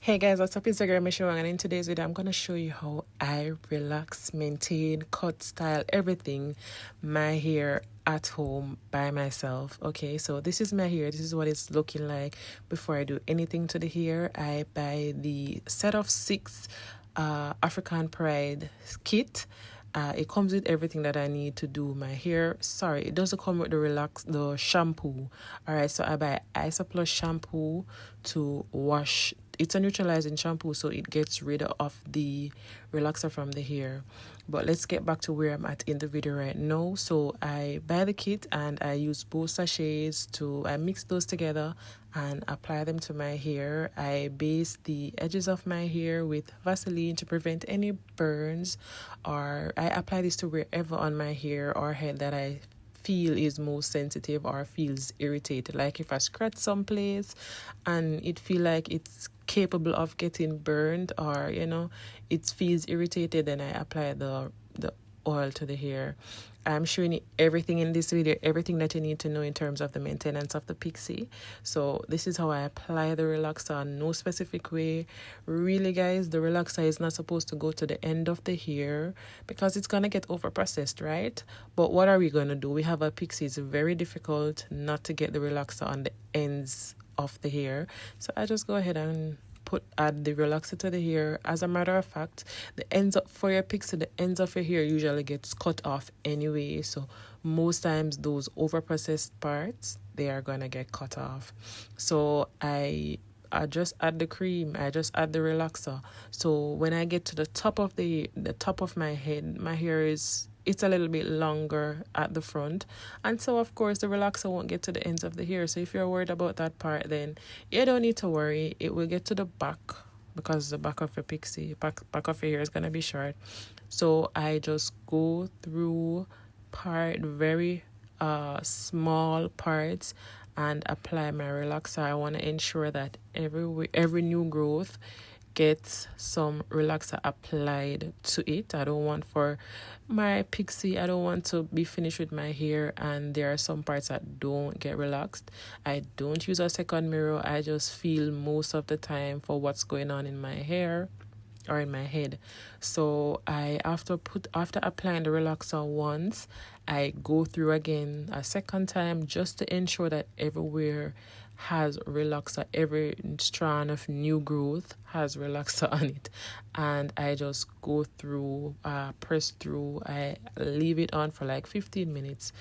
Hey guys, what's up? Instagram Michelle, and in today's video I'm gonna show you how I relax, maintain, cut, style, everything my hair at home by myself. Okay, so this is my hair. This is what it's looking like before I do anything to the hair. I buy the set of 6 African Pride kit. It comes with everything that I need to do my hair. Sorry, it doesn't come with the shampoo. All right, so I buy Isa Plus shampoo to wash. It's a neutralizing shampoo, so it gets rid of the relaxer from the hair. But let's get back to where I'm at in the video right now. So I buy the kit and I use both sachets I mix those together and apply them to my hair. I base the edges of my hair with Vaseline to prevent any burns, or I apply this to wherever on my hair or head that I feel is most sensitive or feels irritated. Like if I scratch someplace and it feel like it's capable of getting burned, or it feels irritated, then I apply the oil to the hair. I'm showing you everything in this video, everything that you need to know in terms of the maintenance of the Pixie. So this is how I apply the relaxer, no specific way. Really guys, the relaxer is not supposed to go to the end of the hair because it's going to get over processed, right? But what are we going to do? We have a Pixie. It's very difficult not to get the relaxer on the ends of the hair. So I just go ahead and add the relaxer to the hair. As a matter of fact, the ends of your hair usually gets cut off anyway, so most times those over processed parts, they are gonna get cut off. So I just add the cream, I just add the relaxer. So when I get to the top of my head, my hair it's a little bit longer at the front, and so of course the relaxer won't get to the ends of the hair. So if you're worried about that part, then you don't need to worry. It will get to the back because the back of your Pixie, back of your hair is gonna be short. So I just go through very small parts and apply my relaxer. I want to ensure that every new growth gets some relaxer applied to it. I don't want for my Pixie, I don't want to be finished with my hair and there are some parts that don't get relaxed. I don't use a second mirror. I just feel most of the time for what's going on in my hair or in my head. So after applying the relaxer once, I go through again a second time just to ensure that everywhere has relaxer, every strand of new growth has relaxer on it, and I just go through, press through. I leave it on for like 15 minutes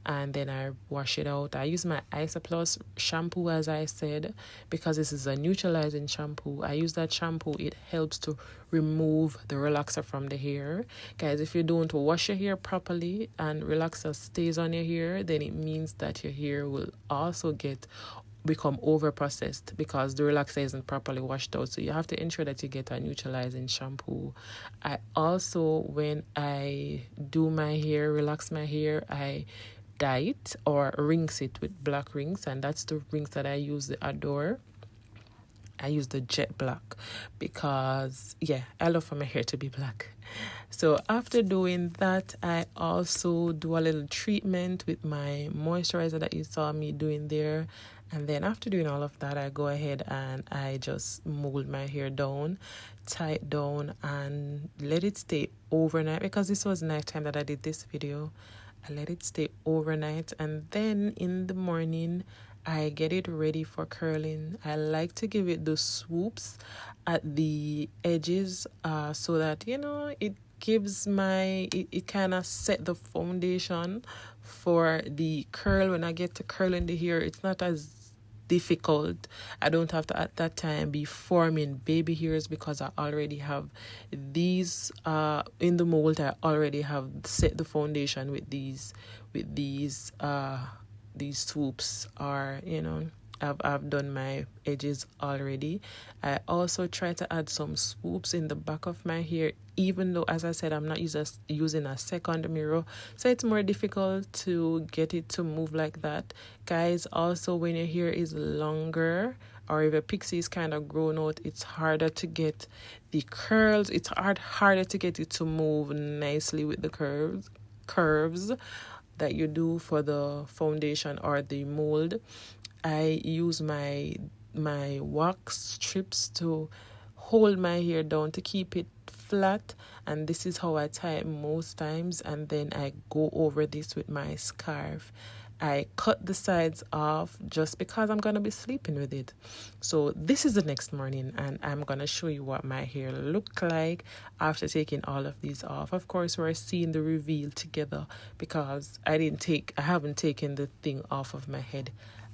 and then I wash it out. I use my Isa Plus shampoo, as I said, because this is a neutralizing shampoo. I use that shampoo. It helps to remove the relaxer from the hair. Guys, if you don't wash your hair properly and relaxer stays on your hair, then it means that your hair will also become over processed because the relaxer isn't properly washed out. So you have to ensure that you get a neutralizing shampoo. I also, when I do my hair, relax my hair, I dye it or rinse it with black rings, and that's the rings that I use, the Adore. I use the jet black because I love for my hair to be black. So after doing that, I also do a little treatment with my moisturizer that you saw me doing there. And then after doing all of that, I go ahead and I just mold my hair down, tie it down, and let it stay overnight, because this was nighttime that I did this video. I let it stay overnight, and then in the morning I get it ready for curling. I like to give it the swoops at the edges so that it gives it kind of set the foundation for the curl. When I get to curling the hair, it's not as difficult. I don't have to at that time be forming baby hairs because I already have these in the mold. I already have set the foundation with these swoops, or I've done my edges already. I also try to add some swoops in the back of my hair, even though, as I said, I'm not using a second mirror, so it's more difficult to get it to move like that. Guys, also when your hair is longer, or if a Pixie is kind of grown out, it's harder to get the curls. It's harder to get it to move nicely with the curves that you do for the foundation or the mold. I use my wax strips to hold my hair down to keep it flat, and this is how I tie it most times. And then I go over this with my scarf. I cut the sides off just because I'm going to be sleeping with it. So this is the next morning, and I'm going to show you what my hair looked like after taking all of these off. Of course, we're seeing the reveal together because I haven't taken the thing off of my head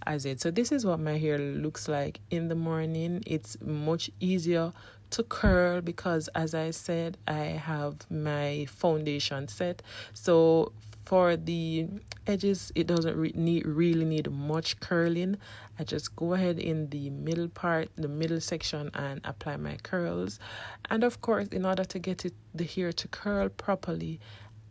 as it. So this is what my hair looks like in the morning. It's much easier to curl because, as I said, I have my foundation set. So for the edges, it doesn't really need much curling. I just go ahead in the middle part, the middle section, and apply my curls. And of course, in order to get the hair to curl properly,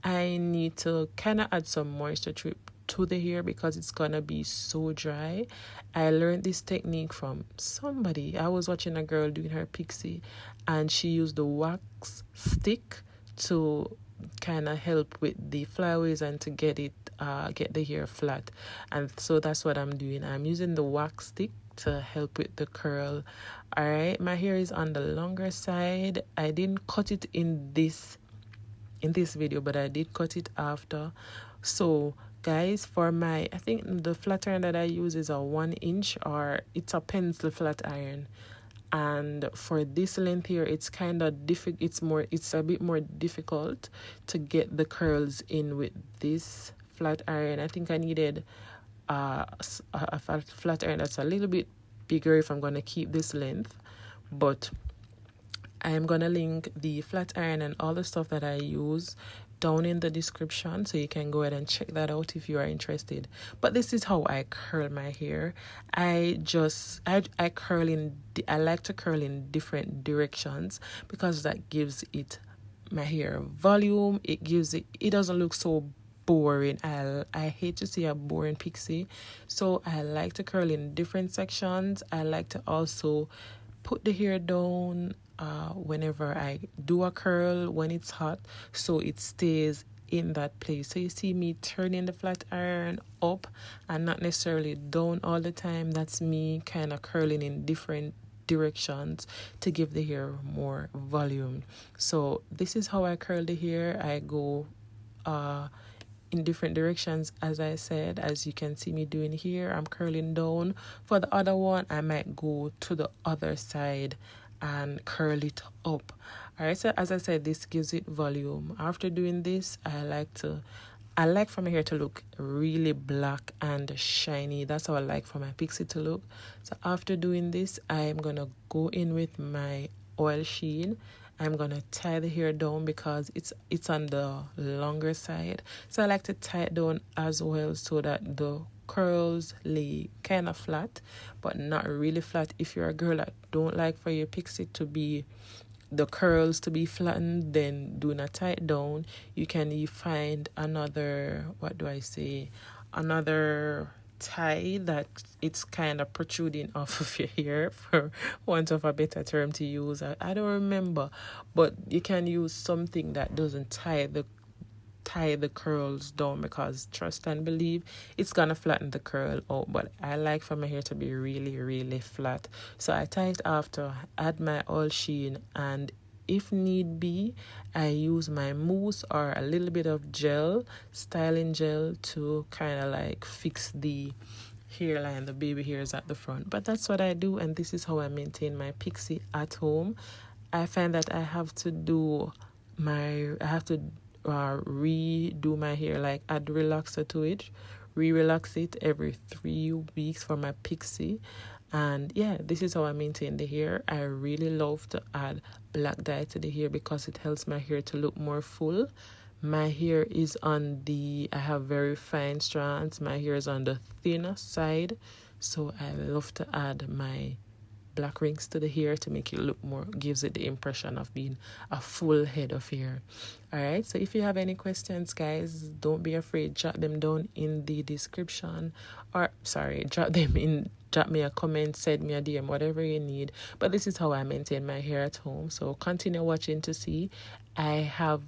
I need to kind of add some moisture to the hair because it's gonna be so dry. I learned this technique from somebody. I was watching a girl doing her Pixie, and she used the wax stick to kind of help with the flyaways and to get the hair flat. And so that's what I'm doing. I'm using the wax stick to help with the curl. All right, my hair is on the longer side. I didn't cut it in this video, but I did cut it after. So guys, for I think the flat iron that I use is a 1 inch, or it's a pencil flat iron. And for this length here, it's kind of difficult. It's a bit more difficult to get the curls in with this flat iron. I think I needed a flat iron that's a little bit bigger if I'm going to keep this length. But I'm going to link the flat iron and all the stuff that I use down in the description, so you can go ahead and check that out if you are interested. But this is how I curl my hair. I like to curl in different directions because that gives my hair volume. It doesn't look so boring. I hate to see a boring pixie, so I like to curl in different sections. I like to also put the hair down whenever I do a curl when it's hot, so it stays in that place. So you see me turning the flat iron up and not necessarily down all the time. That's me kind of curling in different directions to give the hair more volume. So this is how I curl the hair. I go in different directions, as I said, as you can see me doing here. I'm curling down. For the other one, I might go to the other side and curl it up. All right, so as I said, this gives it volume. After doing this, I like for my hair to look really black and shiny. That's how I like for my pixie to look. So after doing this, I'm gonna go in with my oil sheen. I'm gonna tie the hair down because it's on the longer side. So I like to tie it down as well so that the curls lay kind of flat, but not really flat. If you're a girl that don't like for your pixie to be the curls to be flattened, then do not tie it down. You can find another tie that it's kind of protruding off of your hair, for want of a better term to use. I don't remember, but you can use something that doesn't tie the curls down, because trust and believe it's gonna flatten the curl out. But I like for my hair to be really, really flat, so I tie it after, add my oil sheen, and if need be, I use my mousse or a little bit of styling gel, to kind of like fix the hairline, the baby hairs at the front. But that's what I do, and this is how I maintain my pixie at home. I find that I have to redo my hair, like add relaxer to it, relax it every 3 weeks for my pixie. And yeah, this is how I maintain the hair. I really love to add black dye to the hair because it helps my hair to look more full. My hair is I have very fine strands. My hair is on the thinner side, so I love to add my black rings to the hair to make it look more, gives it the impression of being a full head of hair. All right, so if you have any questions, guys, don't be afraid, jot them down in the description, or drop me a comment, send me a DM, whatever you need. But this is how I maintain my hair at home, so continue watching to see. I have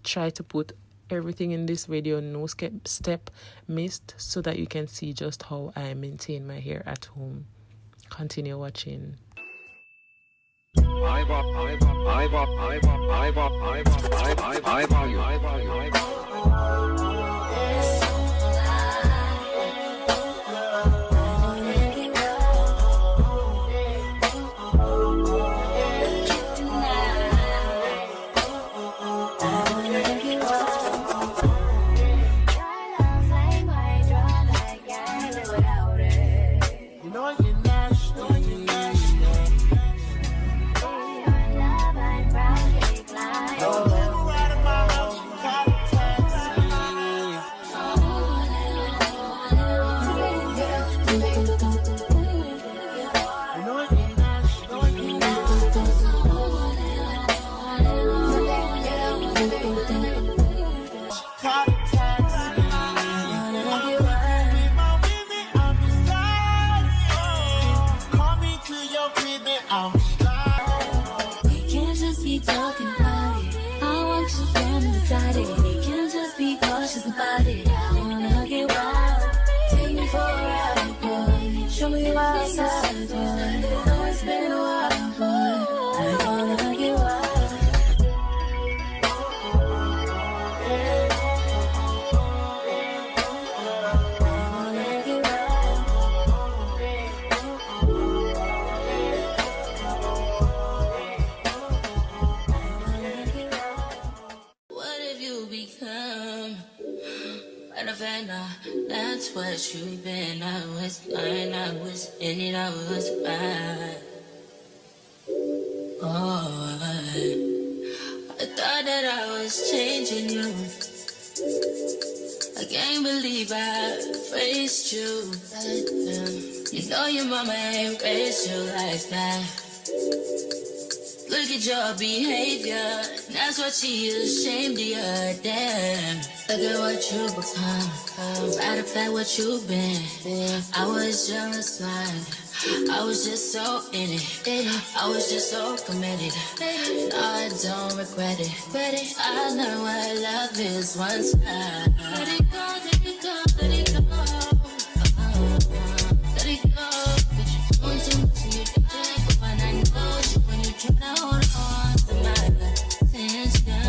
tried to put everything in this video, no step missed, so that you can see just how I maintain my hair at home. Continue watching. That's what you've been. I was blind, I was in it, I was bad. Oh, I thought that I was changing you. I can't believe I faced you. You know your mama ain't raised you like that. Look at your behavior, that's what she is ashamed of you, damn. Look at what you become, matter of fact what you've been. I was just blind, I was just so in it, I was just so committed. No, I don't regret it, I learned what love is once I let it go, let it go, let it go. Let it go, but you're doing too much and you die. But when I know you, when you try to hold on to my attention,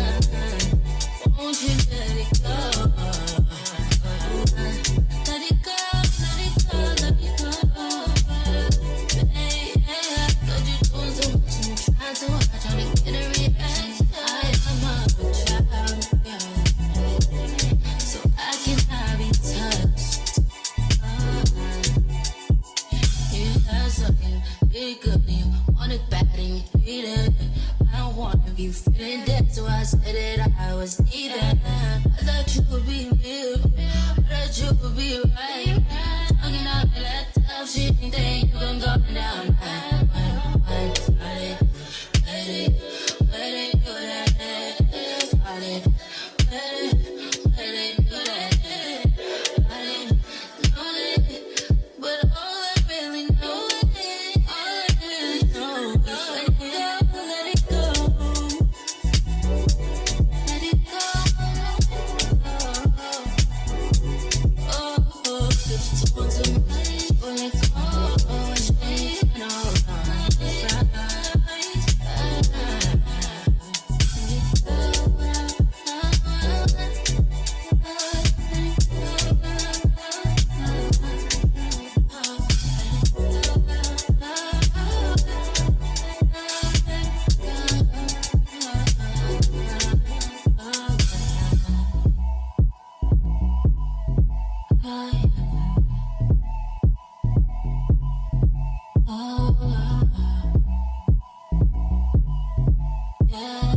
won't you let it go? Let it go, let it go, let it go. Baby, cause you're doing too much and you're trying too hard, trying to get a reaction. I am a child, so I cannot be touched. You have something big good and you want it bad and you need it. I don't want to be feeling dead, so I said that I was needed. I thought you would be real, I thought you would be right. Talking all that tough shit, then you gon' go down. Yeah.